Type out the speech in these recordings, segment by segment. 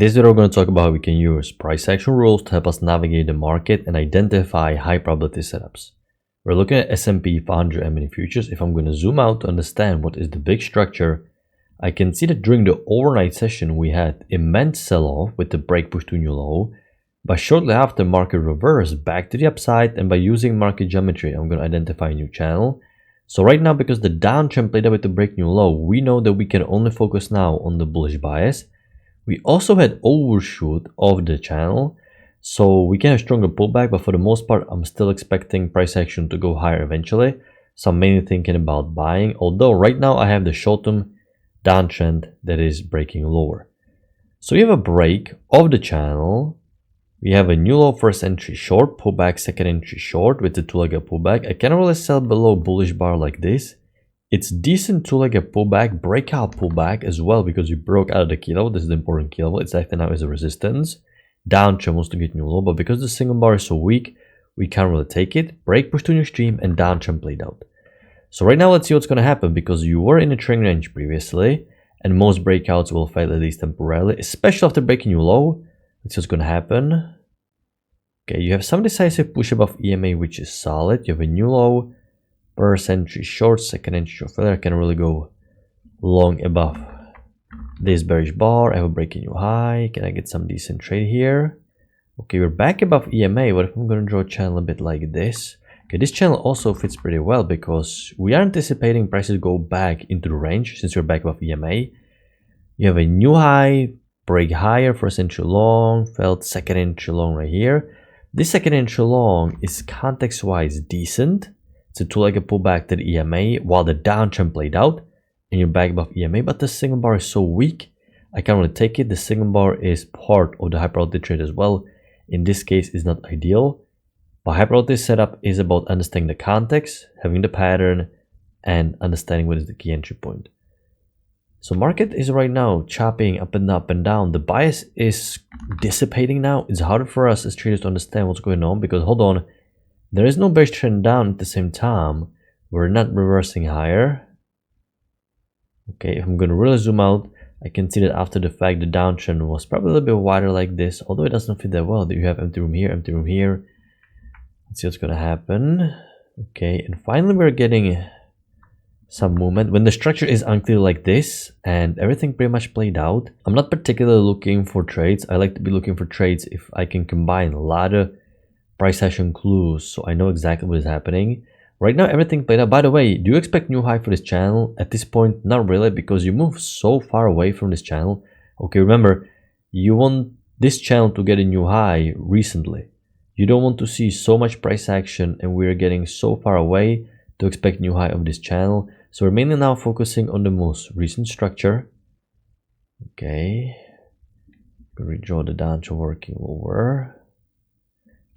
this video, we're going to talk about how we can use price action rules to help us navigate the market and identify high probability setups. We're looking at S&P 500 mini futures. If I'm going to zoom out to understand what is the big structure, I can see that during the overnight session, we had immense sell-off with the break push to new low. But shortly after, market reversed back to the upside, and by using market geometry, I'm going to identify a new channel. So right now, because the downtrend played out with the break new low, we know that we can only focus now on the bullish bias. We also had overshoot of the channel, so we can have stronger pullback, but for the most part, I'm still expecting price action to go higher eventually. So I'm mainly thinking about buying, although right now I have the short-term downtrend that is breaking lower. So we have a break of the channel. We have a new low first entry short, pullback second entry short with the two-legged pullback. I cannot really sell below bullish bar like this. It's decent two-legged pullback, breakout pullback as well, because we broke out of the key level. This is the important key level. It's acting now as a resistance. Downtrend wants to get new low, but because the single bar is so weak, we can't really take it. Break push to new stream and downtrend played out. So right now, let's see what's going to happen, because you were in a trend range previously, and most breakouts will fail at least temporarily, especially after breaking new low. Let's see what's going to happen. Okay, you have some decisive push above EMA, which is solid. You have a new low, first entry short, second entry short failure. I can really go long above this bearish bar. I have a breaking new high. Can I get some decent trade here? Okay, we're back above EMA. What if I'm going to draw a channel a bit like this? Okay, this channel also fits pretty well because we are anticipating prices go back into the range since we're back above EMA. You have a new high, break higher, first entry long, failed second entry long right here. This second entry long is context-wise decent. It's a two-legged pullback to the EMA while the downtrend played out and you're back above EMA, but the single bar is so weak, I can't really take it. The single bar is part of the high probability trade as well. In this case, it's not ideal. But high probability setup is about understanding the context, having the pattern, and understanding what is the key entry point. So market is right now chopping up and down. The bias is dissipating now. It's harder for us as traders to understand what's going on because, hold on, there is no bearish trend down at the same time. We're not reversing higher. Okay, if I'm going to really zoom out, I can see that after the fact, the downtrend was probably a little bit wider like this, although it doesn't fit that well. You have empty room here, empty room here. Let's see what's going to happen. Okay, and finally we're getting some movement. When the structure is unclear like this and everything pretty much played out, I'm not particularly looking for trades. I like to be looking for trades if I can combine a lot of price action clues so I know exactly what is happening. Right now everything played out. By the way, do you expect new high for this channel? At this point, not really, because you move so far away from this channel. Okay, remember, you want this channel to get a new high recently. You don't want to see so much price action and we're getting so far away to expect new high of this channel. So we're mainly now focusing on the most recent structure. Okay, redraw the downtrend working over.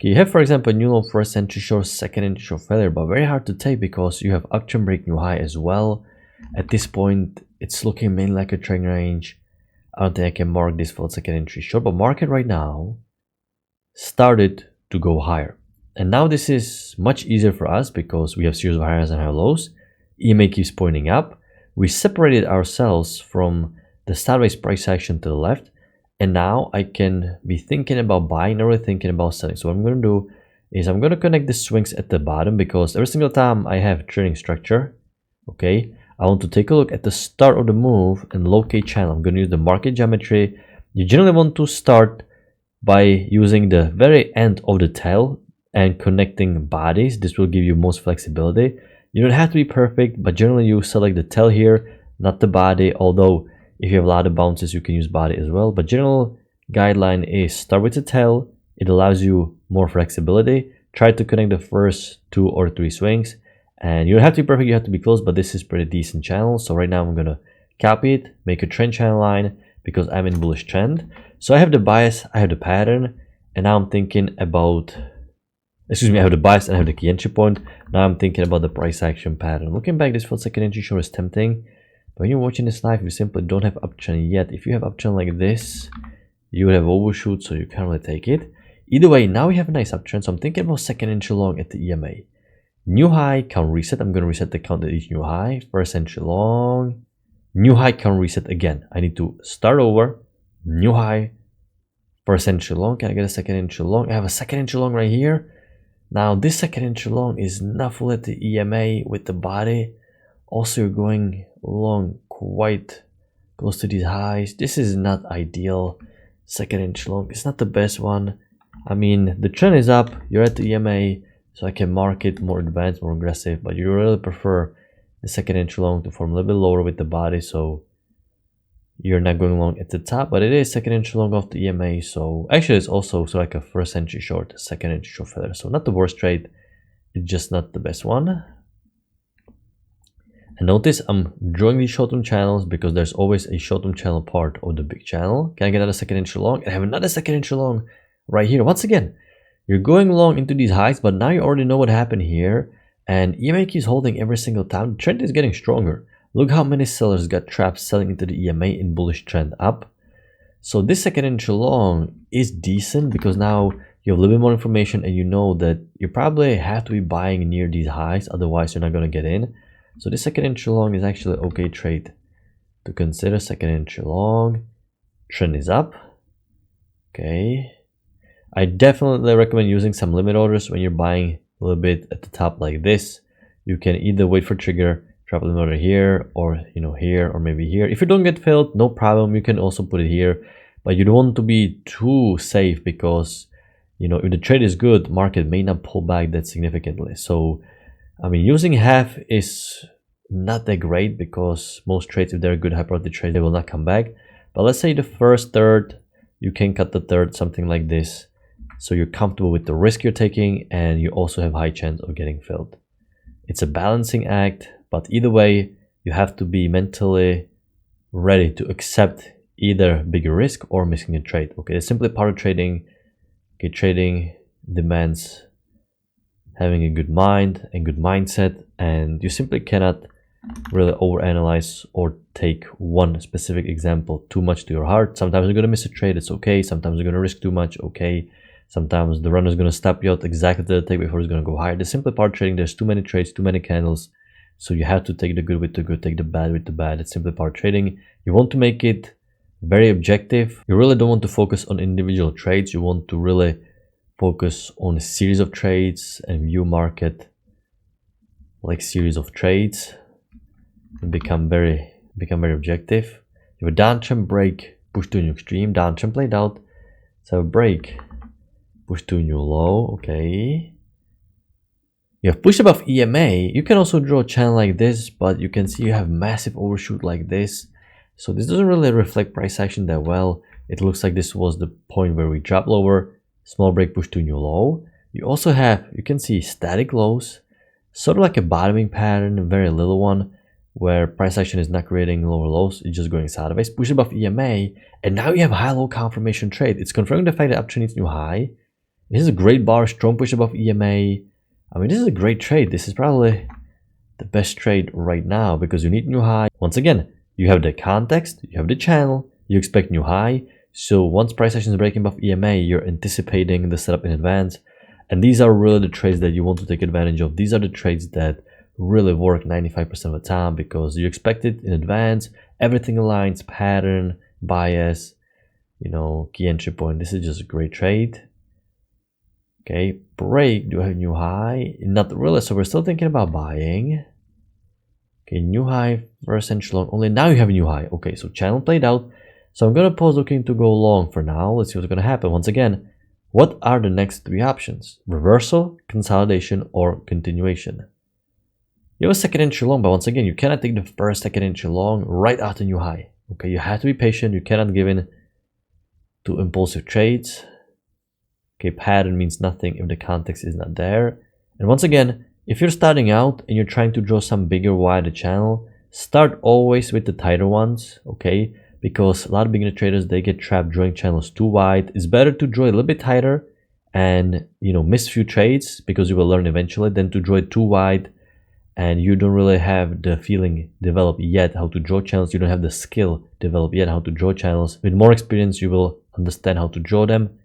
Okay, you have, for example, a new low first entry short, second entry short failure, but very hard to take because you have uptrend break new high as well. At this point, it's looking mainly like a trend range. I don't think I can mark this for second entry short, but market right now started to go higher. And now this is much easier for us because we have series of highs and high lows. EMA keeps pointing up. We separated ourselves from the sideways price action to the left. And now I can be thinking about buying, not really thinking about selling. So what I'm going to do is I'm going to connect the swings at the bottom because every single time I have trading structure, okay, I want to take a look at the start of the move and locate channel. I'm going to use the market geometry. You generally want to start by using the very end of the tail and connecting bodies. This will give you most flexibility. You don't have to be perfect, but generally you select the tail here, not the body, although if you have a lot of bounces, you can use body as well. But general guideline is start with the tail. It allows you more flexibility. Try to connect the first 2 or 3 swings. And you don't have to be perfect, you have to be close, but this is pretty decent channel. So right now I'm going to copy it, make a trend channel line because I'm in bullish trend. So I have the bias, I have the pattern, and now I'm thinking about, excuse me, I have the bias and I have the key entry point. Now I'm thinking about the price action pattern. Looking back, this for second entry short is tempting. But when you're watching this live, you simply don't have uptrend yet. If you have uptrend like this, you would have overshoot, so you can't really take it. Either way, now we have a nice uptrend. So I'm thinking about second entry long at the EMA. New high, count reset. I'm going to reset the count at each new high. First entry long. New high, count reset again. I need to start over. New high, First entry long, can I get a second entry long? I have a second entry long right here. Now this second entry long is not full at the EMA with the body. Also, you're going long quite close to these highs. This is not ideal. Second entry long, it's not the best one. I mean, the trend is up, you're at the EMA, so I can mark it more advanced, more aggressive, but you really prefer the second entry long to form a little bit lower with the body, so you're not going long at the top, but it is second entry long off the EMA. So actually it's also so like a first entry short, second entry short feather. So not the worst trade, it's just not the best one. And notice I'm drawing these short-term channels because there's always a short-term channel part of the big channel. Can I get another second entry long? And I have another second entry long right here. Once again, you're going long into these highs, but now you already know what happened here. And EMA keeps holding every single time. The trend is getting stronger. Look how many sellers got trapped selling into the EMA in bullish trend up. So this second entry long is decent because now you have a little bit more information and you know that you probably have to be buying near these highs, otherwise you're not going to get in. So this second entry long is actually an okay trade to consider. Second entry long, trend is up. Okay, I definitely recommend using some limit orders when you're buying a little bit at the top like this. You can either wait for trigger, drop a limit order here, or here, or maybe here. If you don't get filled, no problem, you can also put it here, but you don't want to be too safe because if the trade is good, market may not pull back that significantly. So I mean, using half is not that great because most trades, if they're good high probability trades, they will not come back. But let's say the first third, you can cut the third, something like this, so you're comfortable with the risk you're taking and you also have high chance of getting filled. It's a balancing act, but either way, you have to be mentally ready to accept either bigger risk or missing a trade. Okay, it's simply part of trading. Okay, trading demands having a good mind and good mindset, and you simply cannot really overanalyze or take one specific example too much to your heart. Sometimes you're going to miss a trade, it's okay. Sometimes you're going to risk too much, okay. Sometimes the runner is going to stop you out exactly to the take before it's going to go higher. The simple part of trading, there's too many trades, too many candles, so you have to take the good with the good, take the bad with the bad. It's simply part of trading. You want to make it very objective. You really don't want to focus on individual trades. You want to really focus on a series of trades and view market like series of trades and become very objective. You have a downtrend break, push to a new extreme, downtrend played out. So a break, push to a new low. Okay, you have push above EMA. You can also draw a channel like this, but you can see you have massive overshoot like this. So this doesn't really reflect price action that well. It looks like this was the point where we dropped lower. Small break, push to new low. You also have, you can see static lows, sort of like a bottoming pattern, a very little one, where price action is not creating lower lows, it's just going sideways. Push above EMA, and now you have high-low confirmation trade. It's confirming the fact that uptrend needs new high. This is a great bar, strong push above EMA. I mean, this is a great trade. This is probably the best trade right now because you need new high. Once again, you have the context, you have the channel, you expect new high. So once price action is breaking above EMA, you're anticipating the setup in advance. And these are really the trades that you want to take advantage of. These are the trades that really work 95% of the time because you expect it in advance. Everything aligns, pattern, bias, key entry point. This is just a great trade. Okay, break, do I have new high? Not really, so we're still thinking about buying. Okay, new high, first entry long, only now you have a new high. Okay, so channel played out. So I'm going to pause looking to go long for now. Let's see what's going to happen. Once again, what are the next three options? Reversal, consolidation, or continuation? You have a second entry long, but once again, you cannot take the first second entry long right after new high. Okay, you have to be patient. You cannot give in to impulsive trades. Okay, pattern means nothing if the context is not there. And once again, if you're starting out and you're trying to draw some bigger, wider channel, start always with the tighter ones, okay? Because a lot of beginner traders, they get trapped drawing channels too wide. It's better to draw a little bit tighter and miss few trades because you will learn eventually than to draw it too wide and you don't really have the feeling developed yet how to draw channels. You don't have the skill developed yet how to draw channels. With more experience, you will understand how to draw them,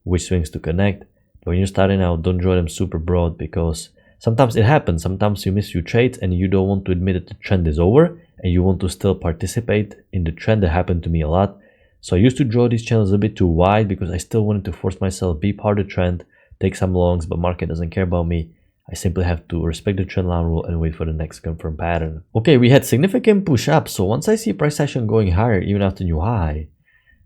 which swings to connect. But when you're starting out, don't draw them super broad because sometimes it happens. Sometimes you miss few trades and you don't want to admit that the trend is over and you want to still participate in the trend. That happened to me a lot. So I used to draw these channels a bit too wide because I still wanted to force myself, be part of the trend, take some longs, but market doesn't care about me. I simply have to respect the trend line rule and wait for the next confirmed pattern. Okay, we had significant push up. So once I see price action going higher, even after new high,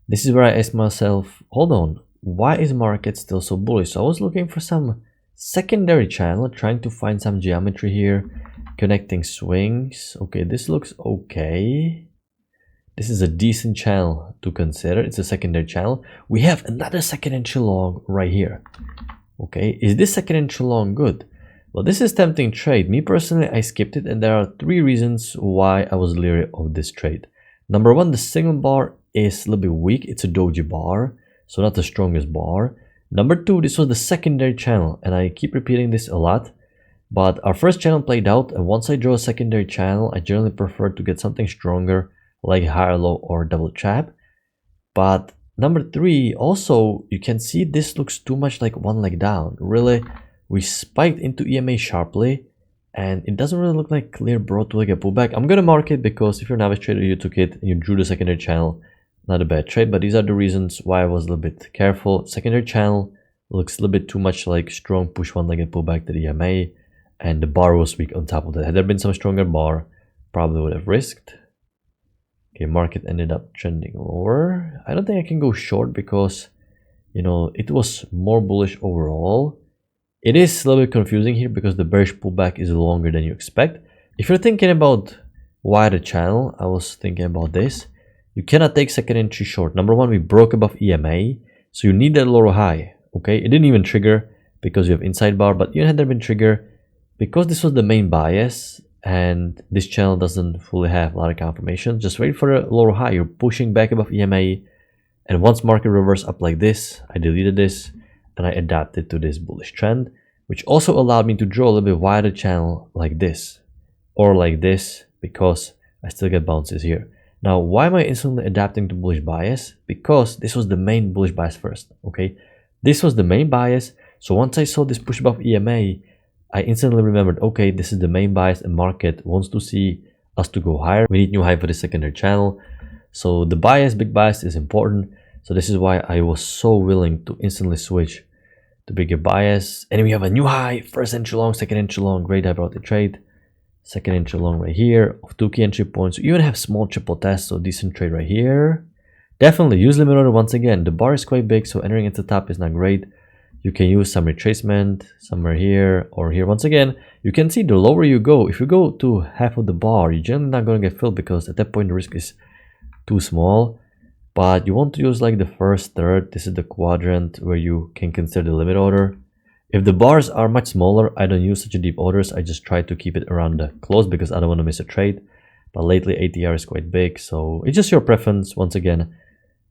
this is where I ask myself, hold on, why is market still so bullish? So I was looking for some secondary channel, trying to find some geometry here, connecting swings. Okay, this looks okay. This is a decent channel to consider. It's a secondary channel. We have another second entry long right here. Okay, is this second entry long good? Well, this is tempting trade. Me personally, I skipped it, and there are 3 reasons why I was leery of this trade. Number 1, the signal bar is a little bit weak. It's a doji bar, so not the strongest bar. Number 2, this was the secondary channel, and I keep repeating this a lot, but our first channel played out, and once I draw a secondary channel, I generally prefer to get something stronger, like higher low or double trap. But number 3, also, you can see this looks too much like one leg down. Really, we spiked into EMA sharply, and it doesn't really look like clear broad to like a pullback. I'm gonna mark it because if you're a novice trader, you took it and you drew the secondary channel, not a bad trade. But these are the reasons why I was a little bit careful. Secondary channel looks a little bit too much like strong push one-legged pullback to the EMA, and the bar was weak on top of that. Had there been some stronger bar, probably would have risked. Okay, market ended up trending lower. I don't think I can go short because, you know, it was more bullish overall. It is a little bit confusing here because the bearish pullback is longer than you expect. If you're thinking about wider channel, I was thinking about this. You cannot take second entry short. Number 1, we broke above EMA, so you need that lower high. Okay, it didn't even trigger because you have inside bar, but even had there been trigger, because this was the main bias and this channel doesn't fully have a lot of confirmation, just wait for a lower high. You're pushing back above EMA, and once market reversed up like this, I deleted this and I adapted to this bullish trend, which also allowed me to draw a little bit wider channel like this or like this, because I still get bounces here. Now, why am I instantly adapting to bullish bias? Because this was the main bullish bias first. Okay, this was the main bias. So once I saw this push above EMA, I instantly remembered, okay, this is the main bias and market wants to see us to go higher. We need new high for the secondary channel. So the bias, big bias, is important. So this is why I was so willing to instantly switch to bigger bias. And we have a new high, first entry long, second entry long, great high the trade. Second entry long right here of 2 key entry points. You even have small triple tests, so decent trade right here. Definitely use limit order once again. The bar is quite big, so entering at the top is not great. You can use some retracement somewhere here or here. Once again, you can see the lower you go, if you go to half of the bar, you're generally not going to get filled because at that point the risk is too small. But you want to use like the first third. This is the quadrant where you can consider the limit order. If the bars are much smaller, I don't use such a deep orders. I just try to keep it around the close because I don't want to miss a trade. But lately ATR is quite big, so it's just your preference. Once again,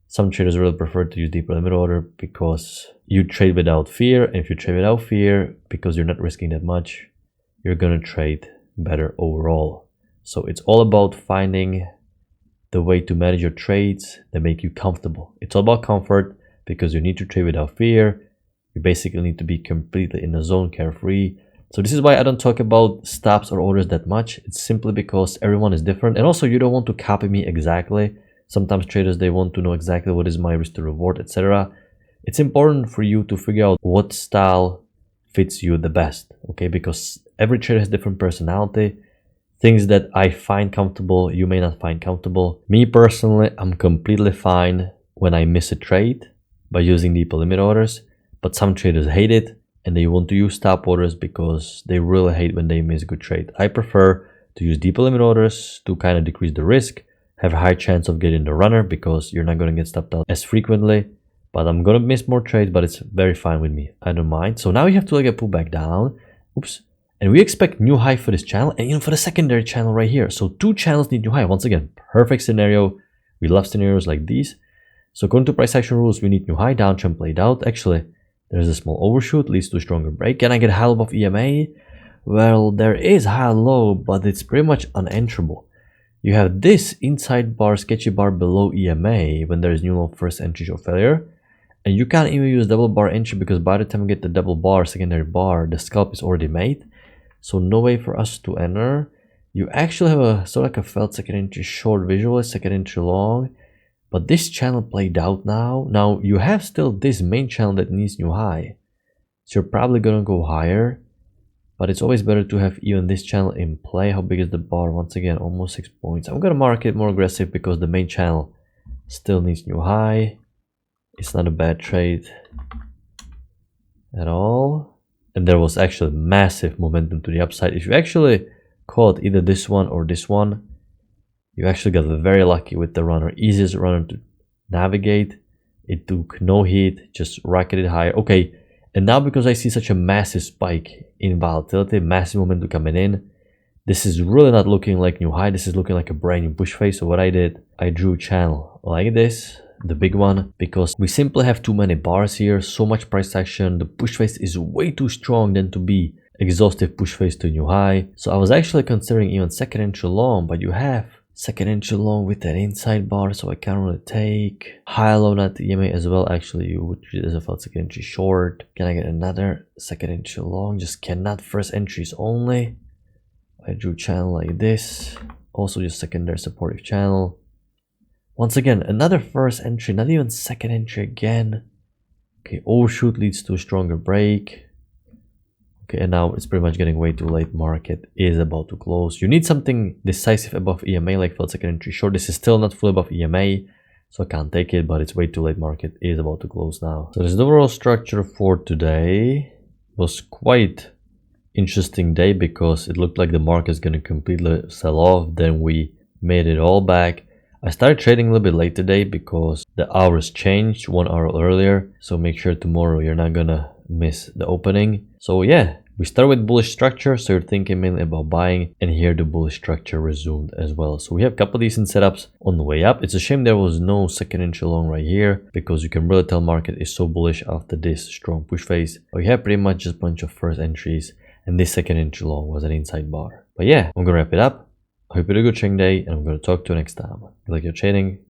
some traders really prefer to use deeper limit order because you trade without fear. And if you trade without fear, because you're not risking that much, you're gonna trade better overall. So it's all about finding the way to manage your trades that make you comfortable. It's all about comfort because you need to trade without fear. You basically need to be completely in the zone, carefree. So this is why I don't talk about stops or orders that much. It's simply because everyone is different. And also you don't want to copy me exactly. Sometimes traders, they want to know exactly what is my risk to reward, etc. It's important for you to figure out what style fits you the best, okay? Because every trader has different personality. Things that I find comfortable, you may not find comfortable. Me personally, I'm completely fine when I miss a trade by using deeper limit orders, but some traders hate it and they want to use stop orders because they really hate when they miss a good trade. I prefer to use deeper limit orders to kind of decrease the risk, have a high chance of getting the runner because you're not going to get stopped out as frequently. But I'm going to miss more trades, but it's very fine with me. I don't mind. So now we have to like a pullback down. Oops. And we expect new high for this channel and even for the secondary channel right here. So 2 channels need new high. Once again, perfect scenario. We love scenarios like these. So according to price action rules, we need new high, downtrend played out. Actually, there's a small overshoot, leads to a stronger break. Can I get high low above EMA? Well, there is high low, but it's pretty much unenterable. You have this inside bar, sketchy bar below EMA when there is new low first entry or failure. And you can't even use double bar entry because by the time we get the double bar, secondary bar, the scalp is already made. So no way for us to enter. You actually have a sort of like a failed second entry short visual, second entry long. But this channel played out now. Now you have still this main channel that needs new high. So you're probably gonna go higher. But it's always better to have even this channel in play. How big is the bar? Once again, almost 6 points. I'm gonna mark it more aggressive because the main channel still needs new high. It's not a bad trade at all. And there was actually massive momentum to the upside. If you actually caught either this one or this one, you actually got very lucky with the runner. Easiest runner to navigate. It took no heat, just rocketed higher. Okay, and now because I see such a massive spike in volatility, massive momentum coming in, this is really not looking like new high. This is looking like a brand new push phase. So what I did, I drew channel like this, the big one, because we simply have too many bars here, so much price action. The push phase is way too strong than to be exhaustive push phase to new high. So I was actually considering even second entry long, but you have second entry long with that inside bar, so I can't really take high low at the EMA as well. Actually, you would treat it as a second entry short. Can I get another second entry long? Just cannot. First entries only. I drew channel like this, also just secondary supportive channel. Once again, another first entry, not even second entry again. Okay, overshoot leads to a stronger break. Okay, and now it's pretty much getting way too late. Market is about to close. You need something decisive above EMA, like for second entry short. This is still not fully above EMA, so I can't take it, but it's way too late. Market is about to close now. So this is the overall structure for today. It was quite interesting day because it looked like the market is going to completely sell off. Then we made it all back. I started trading a little bit late today because the hours changed 1 hour earlier. So make sure tomorrow you're not gonna miss the opening. So yeah, we start with bullish structure. So you're thinking mainly about buying, and here the bullish structure resumed as well. So we have a couple decent setups on the way up. It's a shame there was no second entry long right here because you can really tell market is so bullish after this strong push phase. But we have pretty much just a bunch of first entries, and this second entry long was an inside bar. But yeah, I'm gonna wrap it up. I hope you had a good trading day, and I'm going to talk to you next time. If you like your trading,